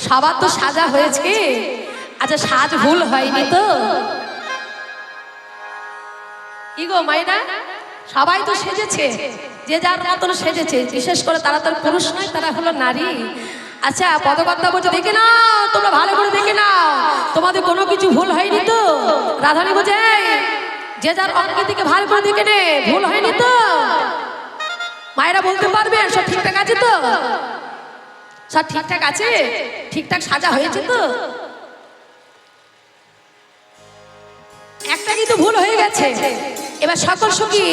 সবার তো সাজা হয়েছে। আচ্ছা, সাজ ভুল হয়নি তো? কি গো মায়েরা, সবাই তো সেজেছে, যে যার মতন সেজেছে। বিশেষ করে তারা তো পুরুষ নয়, তারা হলো নারী। আচ্ছা, পদকর্তা বলছে দেখে নাও, তোমরা ভালো করে দেখে নাও, তোমাদের কোনো কিছু ভুল হয়নি তো? রাধারানী বলছে যে যার অঙ্গের দিকে ভালো করে দেখে নে, ভুল হয়নি তো? মায়েরা বলতে পারবেন সব ঠিকঠাক আছে তো? সব ঠিকঠাক আছে? ঠিকঠাক সাজা হয়েছে তো? একটা কিন্তু ভুল হয়ে গেছে। এবার সকল সখী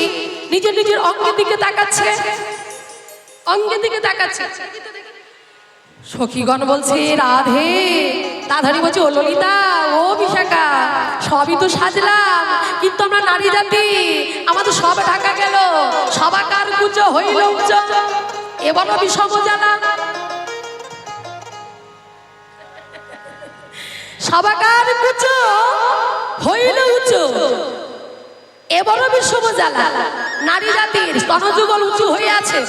নিজের নিজের অঙ্গের দিকে তাকাচ্ছে, অঙ্গের দিকে তাকাচ্ছে। সখীগণ বলছে রাধে, রাধারানী বলছে ও ললিতা, ও বিশাখা, সবই তো সাজলাম, কিন্তু আমরা নারী জাতি, আমাদের সব ঢাকা গেল, সবাকার কুচো হইল উচ্চ, এবার বিষম জ্বালা। সবাকার কুচো হইল উঁচু, এবার বিষম জ্বালা। নারী জাতির স্তনযুগল উঁচু হয়ে আছে,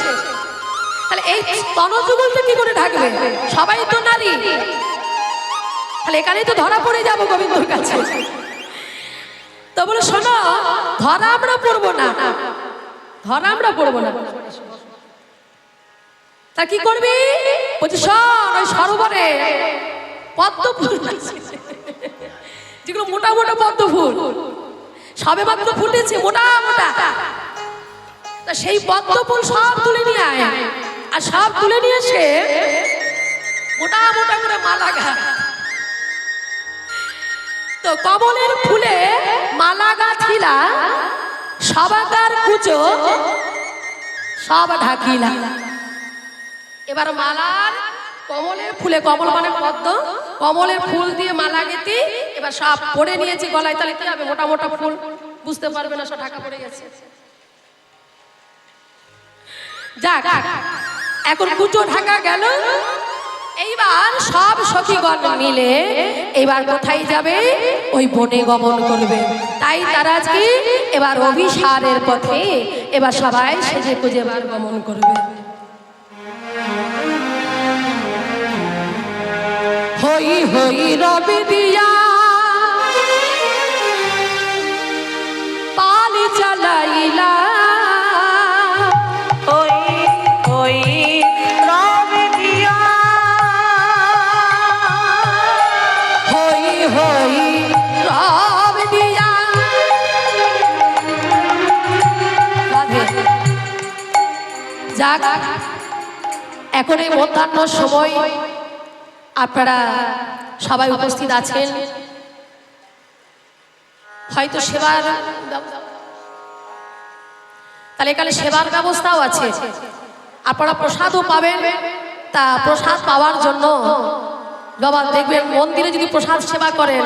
তাহলে এই স্তনযুগলটা কি করে ঢাকবে? সবাই তো নারী, তাহলে এখানেই তো ধরা পড়ে যাবো গোবিন্দর কাছে। তো বলে শোনো, ধরা আমরা পড়বো না, ধরা আমরা পড়বো না। তা কি করবি? বলছি শোন, ওই সরোবরে পদ্ম ফুল, যেগুলো মোটা মোটা পদ্ম ফুল সবে মাত্র ফুটেছে, মোটা মোটা, তা সেই পদ্ম ফুল সব তুলে নিয়ে আয়, আর সব তুলে নিয়ে এসে মোটা মোটা করে মালা গা। তো কমলের ফুলে মালা গাথিলা, সবাকার কুচো সব ঢাকিলা। এবার মালার কমলের ফুলে, কমল মানে পদ্ম, কমলের ফুল দিয়ে মালা গেঁথে এবার সব পরে নিয়েছি গলায়। তাহলে কি হবে? মোটা মোটা ফুল, বুঝতে পারবে না, সব ঢাকা পড়ে গেছে। যাক, এখন কুচো ঢাকা গেল। এইবার সব সখীগণ মিলে এবার কোথায় যাবে? ওই বনে গমন করবে। তাই তারা কি এবার অভিসারের পথে এবার সবাই সেজে খুঁজে এবার গমন করবে। হই হই রবি দিয়া পালি চালাইলা, এখন এই মধ্যাহ্ন সময় আপনারা সবাই উপস্থিত আছেন, হয়তো সেবার, তাহলে এখানে সেবার ব্যবস্থাও আছে, আপনারা প্রসাদও পাবেন। তা প্রসাদ পাওয়ার জন্য বাবা দেখবেন, মন্দিরে যদি প্রসাদ সেবা করেন,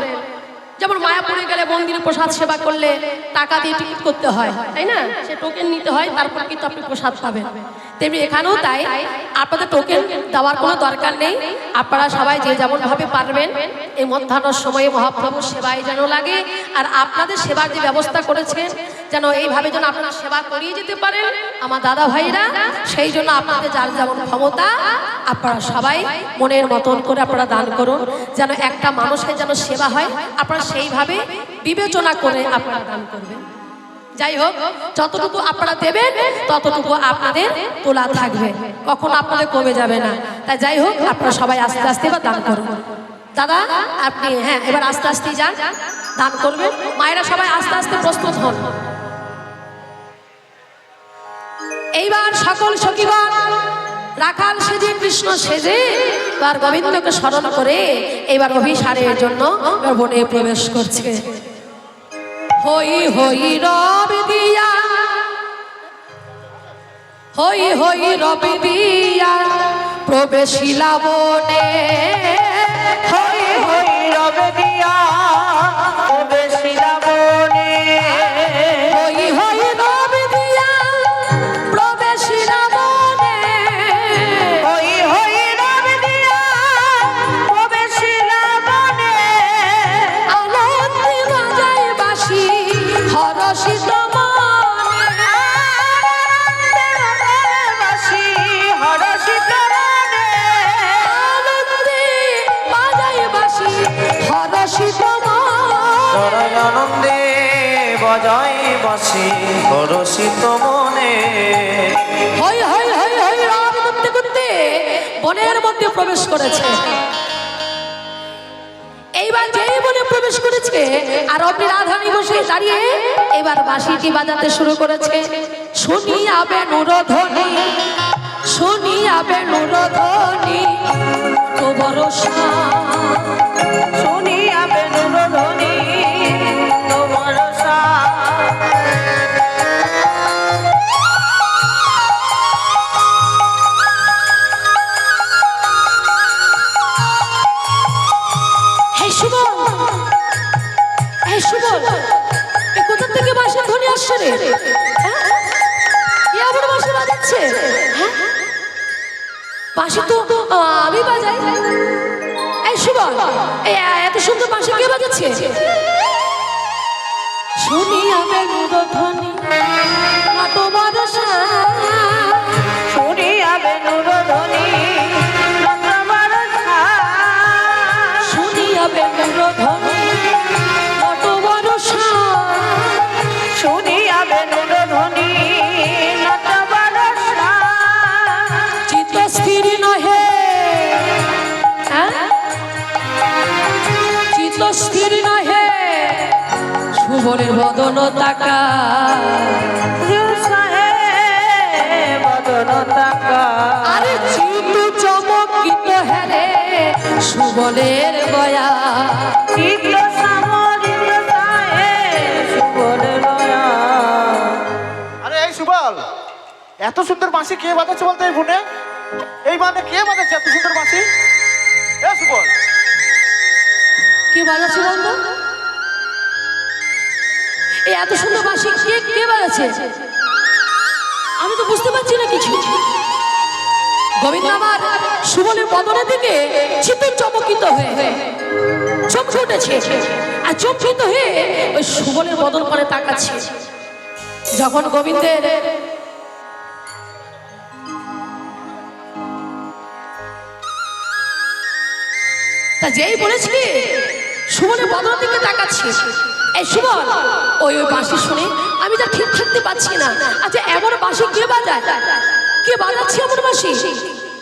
যেমন মায়াপুরে গেলে মন্দিরে প্রসাদ সেবা করলে টাকা দিয়ে টিকিট করতে হয়, তাই না? সে টোকেন নিতে হয়, তারপর কিন্তু আপনি প্রসাদ পাবেন। তেমনি এখানেও তাই, আপনাদের টোকেন দেওয়ার কোনো দরকার নেই। আপনারা সবাই যে যেমন ভাবে পারবেন এই মধ্যাহ্নের সময়ে মহাপ্রভুর সেবায় যেন লাগে, আর আপনাদের সেবার যে ব্যবস্থা করেছেন যেন এইভাবে যেন আপনারা সেবা করিয়ে যেতে পারেন আমার দাদা ভাইরা, সেই জন্য আপনাদের যার যেমন ক্ষমতা আপনারা সবাই মনের মতন করে আপনারা দান করুন, যেন একটা মানুষের যেন সেবা হয়, আপনারা সেইভাবে বিবেচনা করে আপনারা দান করবেন। যাই হোক, যতটুকু আপনারা দেবেন ততটুকু আপনাদের তোলা থাকবে, কখনো আপনাদের কমে যাবে না। তাই যাই হোক, আপনারা সবাই আস্তে আস্তে এবার দান করুন। দাদা আপনি, হ্যাঁ, এবার আস্তে আস্তে যান, দান করবেন। মায়েরা সবাই আস্তে আস্তে প্রস্তুত হন। এইবার সকল সখীগণ রাখাল সেজে, কৃষ্ণ সেজে এবার গোবিন্দকে স্মরণ করে এবার অভিসারের জন্য বনে প্রবেশ করছে। হই হই রবি দিয়া, হই হই রবি দিয়া প্রবেশিলা বনে, হই হই রবি দিয়া প্রবেশিলা বনে, হই হই রবি দিয়া প্রবেশিলা বনে, হই হই রবি দিয়া প্রবেশিলা বনে, আনন্দে বাজায় বাঁশি হরষিত মনে, বাসি হরষিত মনে, আনন্দে বাজাই বাঁশি হরষিত মনে। হই হই হই হই রাত করতে করতে বনের মধ্যে প্রবেশ করেছে। এইবার যেই বনে প্রবেশ করেছে আর অপনি রাধারানী বসে দাঁড়িয়ে এবার বাঁশিটি বাজাতে শুরু করেছে। শুনিয়া বেণুর ধ্বনি, শুনিয়া বেণুর ধ্বনি, তো ভরসা শুনিয়া বেণুর ধ্বনি তো ভরসা। হে সুবল, হে সুবল, এ কোথা থেকে বাঁশির ধ্বনি আসছে রে? হ্যাঁ? কে আবার বাঁশি বাজাচ্ছে? হ্যাঁ? বাঁশি তো আমি বাজাই। এই সুবল, এই এত সুন্দর বাঁশি কে বাজাচ্ছে? শুনিয়া বেণুর ধ্বনি তো ভরসা, শুনিয়া বেণুর ধ্বনি তো ভরসা। শুনিয়া বেণুর ধ্বনি তো ভরসা। শুনিয়া বেণুর ধ্বনি তো ভরসা। চিত্ত স্থির নহে, চিত্ত স্থির নহে, সুবলের বদন তাকা, বদন তাকা। আরে চিত্ত চমকিত হেরে সুবলের গয়া। চিত্ত সামরিত তাহে সুবল রয়া। আরে এই সুবল, এত সুন্দর বাঁশি কে বাজাচ্ছে বলতো এই ফোনে? এই মানে কে বাজাচ্ছে এত সুন্দর বাঁশি? এ সুবল, কে বাজাচ্ছে বলতো? এই এত সুন্দর বাঁশি কে কে বাজাচ্ছে? আমি তো বুঝতে পারছি না কিছু। গোবিন্দ আমার সুবলের বদনের দিকে চিত্ত চমকিত হয়ে চমকে উঠেছে আর চমকিত হয়ে ওই সুবলের বদন করে তাকাচ্ছে। যখন গোবিন্দের তা যেই বলেছি সুবলের বদনের দিকে তাকাচ্ছে, এই সুবল ওই ওই বাঁশি শুনে আমি তা ঠিক থাকতে পারছি না। আচ্ছা এমন বাঁশি কে বাজায়? কে বাজাচ্ছে এমন বাঁশি?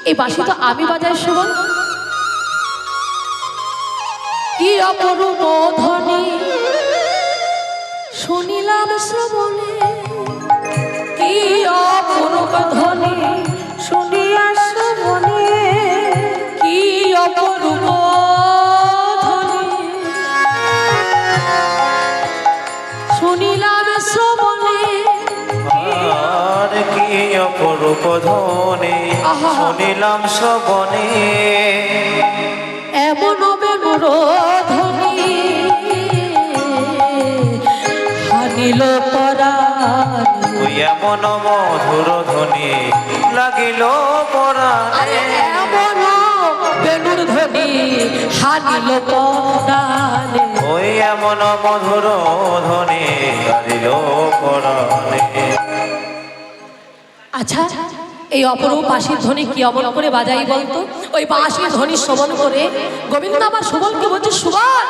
এই বাঁশি তো আমি বাজাই সুবল। কি অপরূপ ধ্বনি শুনিলাম শ্রবণে, কি অপরূপ ধ্বনি শুনিয়া শ্রবণে, কি অপরূপ ধ্বনি শুনিলাম শ্রবণে। আর কি অপরূপ ধ্বনি শুনিলাম শ্রবণে। এমন বেণুর ধ্বনি হানিল পরাণ, ওই এমন মধুর ধ্বনি লাগিল পরাণে। আরে এমন বেণুর ধ্বনি হানিল পরাণ। ওই এমন মধুর ধ্বনি লাগিল পরাণে। আচ্ছা এই অপরূপ বাঁশির ধ্বনি কি অমন করে বাজাই বলতো? ওই বাঁশির ধ্বনি শ্রবণ করে গোবিন্দ আমার সুবলকে বলছে, সুবল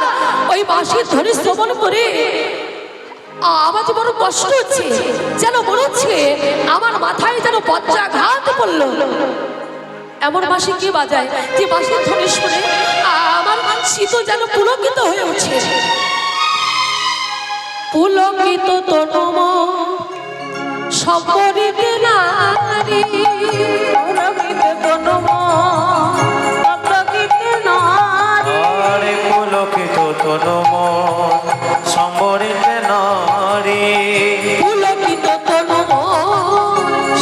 ওই বাঁশির ধ্বনি শ্রবণ করে আমার যে বড় কষ্ট হচ্ছে, যেন মনে হচ্ছে আমার মাথায় যেন বজ্রাঘাত পড়লো। এমন বাঁশি কে বাজায় যে বাঁশির ধ্বনি শুনে আমার শীত যেন পুলকিত হয়ে উঠছে। পুলকিত তনুম সম্পরিতে নারী, পুলকিত তনুম পুলকিত নারী। আরে পুলকিত তনু মন সম্বরিতে নারী। পুলকিত তনুম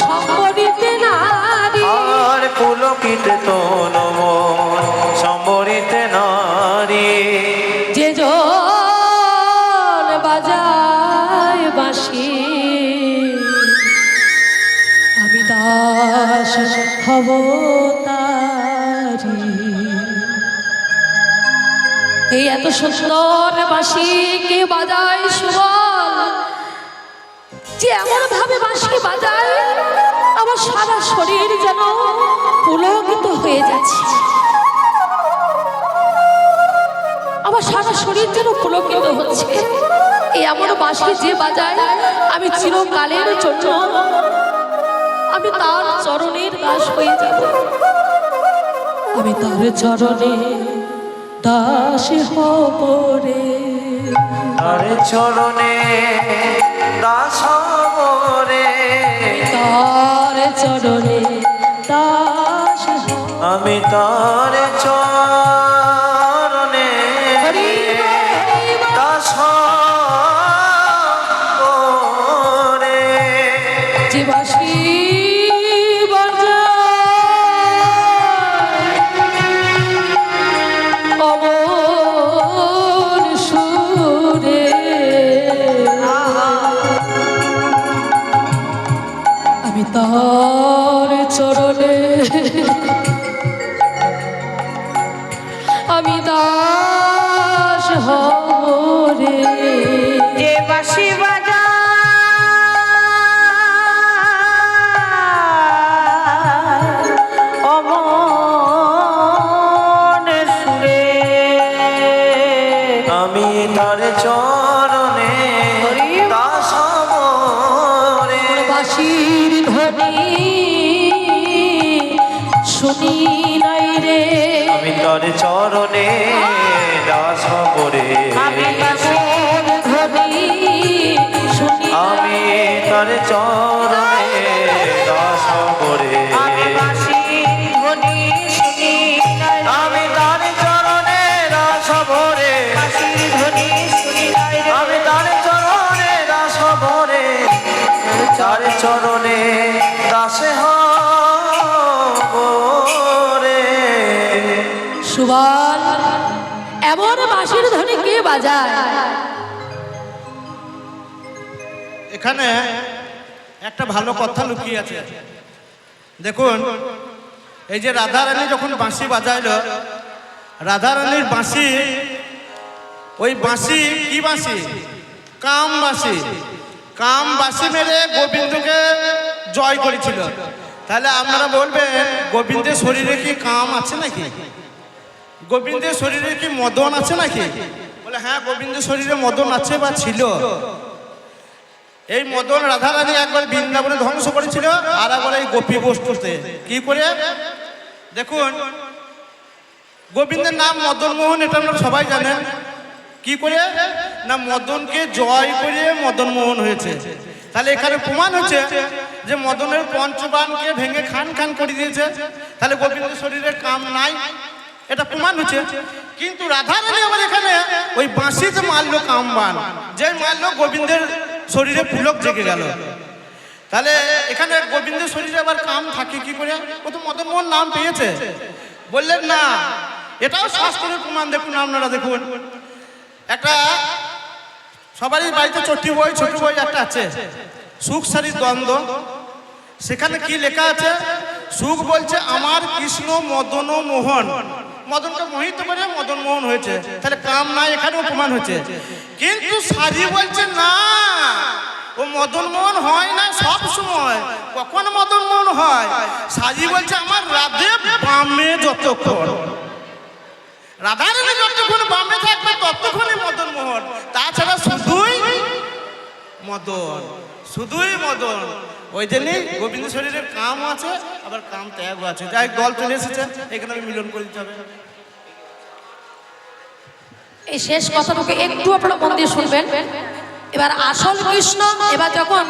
সম্পরিতে নারী। আর পুলকিত তনু মন সম্বরিতে নারী। যে জন বাজায় বাঁশি আমি দাস হব তারি। এই এত সুন্দর বাঁশি কে বাজায় সুবল? যে এমন ভাবে বাঁশি বাজায় আমার সারা শরীর যেন পুলকিত হয়ে যাচ্ছে, আমার সারা শরীর যেন পুলকিত হচ্ছে। এই এমন বাঁশি যে বাজায় আমি চিরকালের জন্য আমি তার চরণের দাস হয়ে যাব, আমি তার চরণে দাস হব রে। তার চরণে দাস হব রে, তার চরণে দাস হব। আমি তার চরণে দাস হব রে। যে বাঁশি অমর সুরে আমি তার চরণে আমি দাস হব রে। যে বাঁশি বাজায় অমন সুরে আমি তার চরণে দাস হব রে। বাঁশির ধ্বনি শুনি নাই রে, আমি তার চরণে দাস হব রে। আমি বাঁশি ধ্বনি শুনি আমি তার চরণে দাস হব রে। আমি বাঁশি ধ্বনি শুনি নাই রে। আমি তার চরণে দাস হব রে। বাঁশির ধ্বনি শুনি নাই রে। আমি তার চরণে দাস হব রে। তার চরণে দাসে হব রে। সুবল এমন বাঁশির ধ্বনি কে বাজায়? এখানে একটা ভালো কথা লুকিয়ে আছে। দেখুন, এই যে রাধারানী যখন বাঁশি বাজাইলো, রাধারানীর বাঁশি, ওই বাঁশি কি বাঁশি? কাম বাঁশি। কাম বাঁশি মেরে গোবিন্দকে জয় করেছিল। তাহলে আপনারা বলবেন, গোবিন্দের শরীরে কি কাম আছে নাকি? গোবিন্দের শরীরে কি মদন আছে নাকি? বলে হ্যাঁ, গোবিন্দের শরীরে মদন আছে বা ছিল। এই মদন রাধারানী একবার বৃন্দাবনে ধ্বংস করেছিল, আর একবার এই গোপী বস্তুতে। কি করে? দেখুন, গোবিন্দের নাম মদন মোহন, এটা আমরা সবাই জানেন। কি করে না, মদনকে জয় করে মদন মোহন হয়েছে। তাহলে এখানে প্রমাণ হচ্ছে যে মদনের পঞ্চবাণকে ভেঙে খান খান করে দিয়েছে। তাহলে গোবিন্দের শরীরে কাম নাই, এটা প্রমাণ হচ্ছে। কিন্তু রাধারানী আবার এখানে ওই বাঁশিতে মারলো কামবান, যে মারলো গোবিন্দের শরীরে পুলক জেগে গেল। তাহলে এখানে গোবিন্দের শরীরে আবার কাম থাকে কি করে? ও তো মদন মোহন নাম পেয়েছে। বললেন না, এটাও শাস্ত্রের প্রমাণ। দেখুন আপনারা, দেখুন, একটা সবারই বাড়িতে ছোট বই একটা আছে, সুখ সারির দ্বন্দ্ব। সেখানে কি লেখা আছে? সুখ বলছে আমার কৃষ্ণ মদন মোহন, মদনকে মোহিত করে মদন মোহন হয়েছে। তাহলে কাম নাই, এখানেও প্রমাণ হয়েছে। কিন্তু সারি বলছে না, ও মদন মোহন হয় না সব সময়। কখন মদন মোহন হয়? সাজি বলছে আমার রাধে বামে যতক্ষণ, রাধারানী যতক্ষণ বামে থাকবে ততক্ষণই মদন মোহন। তাছাড়া শুধুই মদন, শুধুই মদন। ওই জন্যই গোবিন্দ শরীরের কাম আছে, আবার কাম ত্যাগও আছে। যাই দল চলে এসেছে, এখানে আমি মিলন করে দিতে হবে। এই শেষ কথাটুকু একটু আপনারা মন দিয়ে শুনবেন। এবার আসল কৃষ্ণ এবার যখন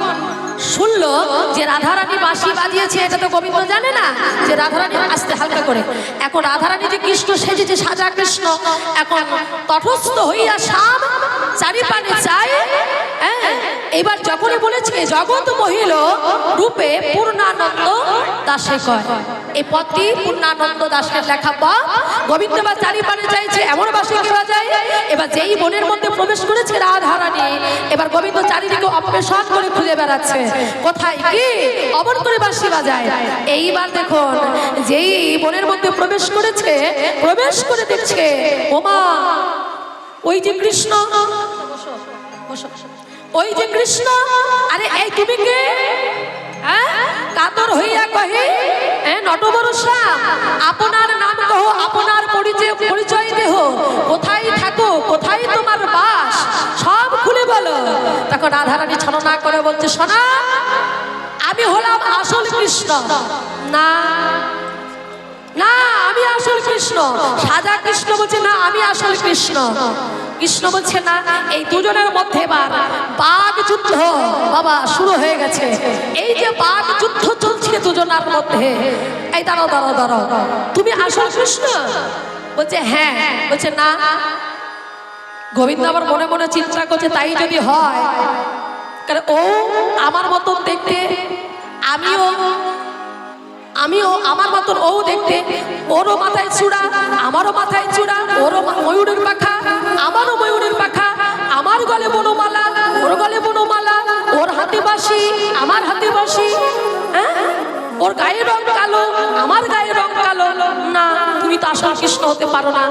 শুনলো যে রাধারানী বাঁশি বাজিয়েছে, এটা তো গোবিন্দ জানে না যে রাধারানী আসতে হালকা করে। এখন রাধারানী যে কৃষ্ণ সেজেছে, সাজা কৃষ্ণ, এখন তটস্থ হইয়া শাম চারিপানে চাই। এবার যখনই বলেছে জগৎ মহিল রূপে পূর্ণানন্দ দাসে কয়, এই পদটি পূর্ণানন্দ দাসের লেখা পদ। গোবিন্দ বা চারিপানে চাইছে এমন বাঁশি কে বাজায়? এবার যেই বনের মধ্যে প্রবেশ করেছে রাধারানী, এবার গোবিন্দ চারিদিকে অপেশন করে খুঁজে বেড়াচ্ছে কোথায় কি অমন করে বাঁশি বাজায়। এইবার দেখুন, যেই বনের মধ্যে প্রবেশ করেছে, প্রবেশ করে দেখছে ওমা ওই যে কৃষ্ণ, ওই যে কৃষ্ণ। আরে এই তুমি কে? কাতর হইয়া কহে নটবরষা, আপনার নাম কহ, আপনার পরিচয় দেহ, কোথায় থাকো, কোথায় তোমার বাস, সব খুলে বলো। তখন রাধারানী ছলনা করে বলছে, শোনা, আমি হলাম আসল কৃষ্ণ। না না, আমি আসল কৃষ্ণ। সাজা কৃষ্ণ বলছে, না, আমি আসল কৃষ্ণ। কৃষ্ণ বলছে, না, এই দুজনের মধ্যে এবার বাঘ যুদ্ধ বাবা শুরু হয়ে গেছে। এই যে বাঘ যুদ্ধ চলছে দুজনের মধ্যে, এই দাঁড়াও দাঁড়াও দাঁড়াও, তুমি আসল কৃষ্ণ? বলছে হ্যাঁ। বলছে না। গোবিন্দ আবার মনে মনে চিন্তা করছে, তাই যদি হয়, কারণ ও আমার মতন দেখতে, আমিও আমার মতন ও দেখতে, ওরও মাথায় চূড়া, আমারও মাথায় চূড়া, ওরও ময়ূরের পাখা, আমারও ময়ূরের পাখা, আমার গলে বনমালা, ওর গলে বনমালা, ওর হাতে বাঁশি, আমার হাতে বাঁশি, হ্যাঁ, ওর গায়ের রং কালো, আমার গায়ের রং কালো। না, তুমি তো আসল কৃষ্ণ হতে পারো না।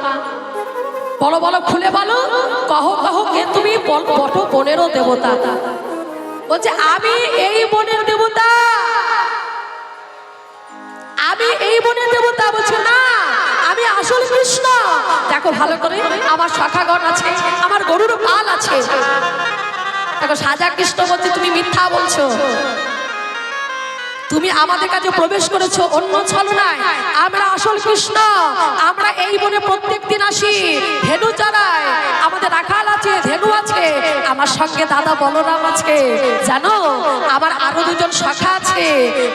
বলো বলো, খুলে বলো, কহ কহ, কে তুমি? বটো বনেরও দেবতা। বলছে আমি এই বনের দেবতা, আমি এই বনের দেবতা। বলছে না, আমি আসল কৃষ্ণ। দেখো ভালো করে, আমার শাখাগণ আছে, আমার গরুর পাল আছে। দেখো সাজা কৃষ্ণ বলছে, তুমি মিথ্যা বলছো, তুমি আমাদের কাছে প্রবেশ করেছো অন্য ছলনায়। আমরা আসল কৃষ্ণ, আমরা এই বনে প্রত্যেক দিন আসি, ধেনু চড়াই, আমাদের রাখাল আছে, ধেনু আছে, আমার সঙ্গে দাদা বলরাম আছে, জানো, আমার আরো দুজন শাখা আছে,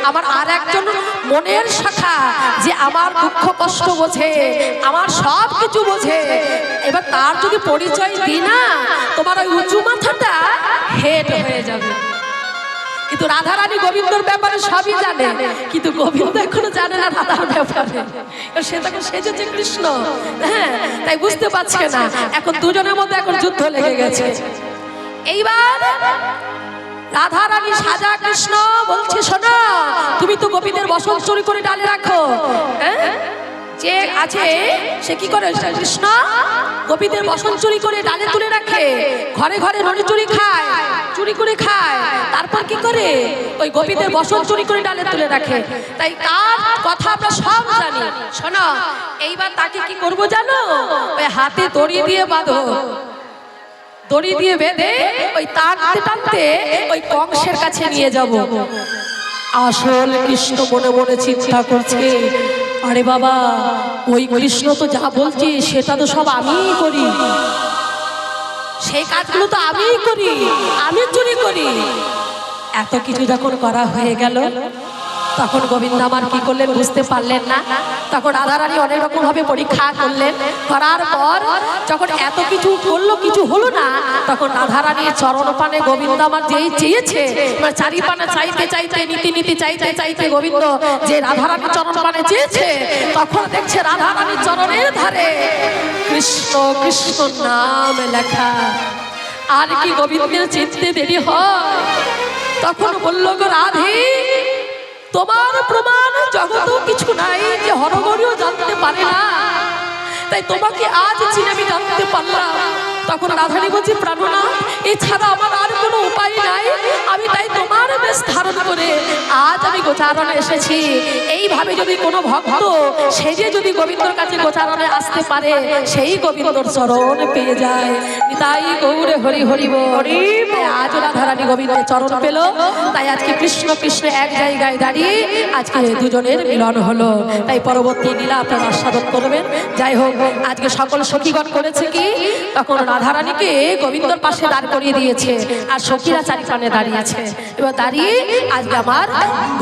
আমার আর একজন মনের শাখা, যে আমার দুঃখ কষ্ট বোঝে, আমার সব কিছু বোঝে। এবার তার যদি পরিচয় দিই না, তোমার ওই উঁচু মাথাটা হেট হয়ে যাবে। কিন্তু রাধারানী গোবিন্দর ব্যাপারে সবই জানে, কিন্তু গোবিন্দ এখনো জানে না রাধার ব্যাপারে। সে তখন সেজেছে কৃষ্ণ, হ্যাঁ, তাই বুঝতে পারছে না। এখন দুজনের মধ্যে এখন যুদ্ধ লেগে গেছে। এইবার রাধারানী সাজা কৃষ্ণ বলছে, শোনো, তুমি তো গোপীদের বসন চুরি করে ডালে রাখো, হ্যাঁ, যে আছে সে কি করে? কৃষ্ণ গোপীদের বসন চুরি করে ডালে তুলে রাখে, ঘরে ঘরে নড়ি চুরি খায়, চুরি করে খায়, তারপর কি করে? ওই গোপীদের বসন চুরি করে ডালে তুলে রাখে। তাই তার কথা আমরা সব জানি। শোনো, এইবার তাকে কি করবো জানো? ওই হাতে দড়ি দিয়ে বাঁধো, দড়ি দিয়ে বেঁধে ওই টানতে টানতে ওই কংসের কাছে নিয়ে যাব। আসল কৃষ্ণ মনে মনে চিন্তা করছে, আরে বাবা, ওই কৃষ্ণ তো যা বলছি সেটা তো সব আমিই করি, সেই কাজগুলো তো আমিই করি, আমি চুরি করি। এত কিছু যখন করা হয়ে গেল, তখন গোবিন্দ আমার কি করলেন বুঝতে পারলেন না। তখন রাধারানী অনেক রকম ভাবে পরীক্ষা করলেন, করার পর যখন এত কিছু করলো, কিছু হলো না, তখন রাধারানীর চরণ পানে গোবিন্দ আমার যেই চেয়েছে, মানে চারি পানে চাইতে চাইতে, নীতি নীতি চাইতে চাইতে গোবিন্দ যে রাধারানীর চরণ পানে চেয়েছে, তখন দেখছে রাধারানীর চরণের ধারে কৃষ্ণ কৃষ্ণ নাম লেখা। আর কি গোবিন্দের চিনতে দেরি হয়? তখন বলল, গো রাধে, তোমার প্রমাণ জগতেও কিছু নাই যে হরগরিও জানতে পারে না, তাই তোমাকে আজ চিনে আমি জানতে পারলাম। তখন রাধারানী বলছি, প্রাণনা, এছাড়া আমার আর কোনো উপায় নাই, আমি তাই তোমার বেশ ধারণ করে আজ আমি গোচারণে এসেছি। এইভাবে যদি কোনো ভক্ত সেজে যদি গোবিন্দর কাছে গোচারণে আসতে পারে, সেই গোবিন্দর চরণ পেয়ে যায়। তাই গৌরে হরি হরি হরি। আজ রাধারানী গোবিন্দের চরণ পেল, তাই আজকে কৃষ্ণ কৃষ্ণ এক জায়গায় দাঁড়িয়ে আজকে দুজনের মিলন হলো। তাই পরবর্তী লীলা আপনারা আস্বাদন করবেন। যাই হোক, আজকে সকল সখীগণ করেছে কি, তখন রাধারানীকে গোবিন্দর পাশে দাঁড় করিয়ে দিয়েছে, আর সখীরা চারিপানে দাঁড়িয়েছে। এবার দাঁড়িয়ে আজকে আমার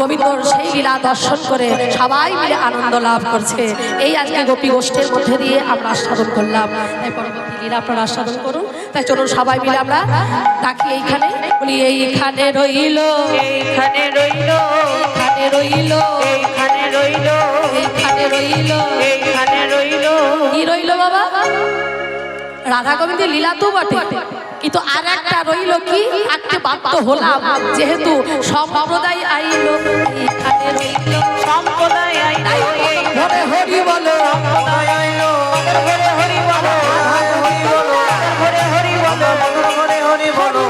গোবিন্দর সেই লীলা দর্শন করে সবাই মিলে আনন্দ লাভ করছে। এই আজকে গোপী গোষ্ঠীর মধ্যে দিয়ে আমরা আস্বাদন করলাম। তাই পরবর্তী লীলা আপনারা আস্বাদন করুন। তাই চলুন সবাই মিলে আমরা ডাকি, এইখানে বলি, এইখানে রইল, এইখানে রইল, এইখানে রইল, এইখানে রইল, এইখানে রইল, এইখানে রইল। কি রইল বাবা? রাধা গোবিন্দের লীলা তো বটে, কিন্তু আর একটা রইল কি, একটা বাধ্য হলাম, যেহেতু সম্প্রদায় আইলো, এইখানে রইল সম্প্রদায় আইলো, এই হরে হরি বলো, সম্প্রদায় আইলো, হরে হরি বলো, হরি বলো, হরে হরি বলো, হরে হরি বলো,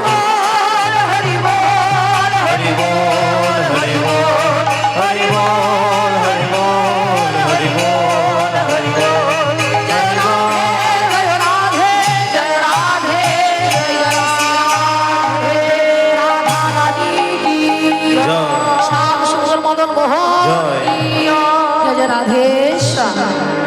হরি বল, হরি বল, হরি বল, হরি বল, হরি বল, হরি বল, হরি বল, জয় রাধে, জয় রাধে, জয় রাধে, জয় মোহন জয়। জয় জয় রাধেশ্যাম।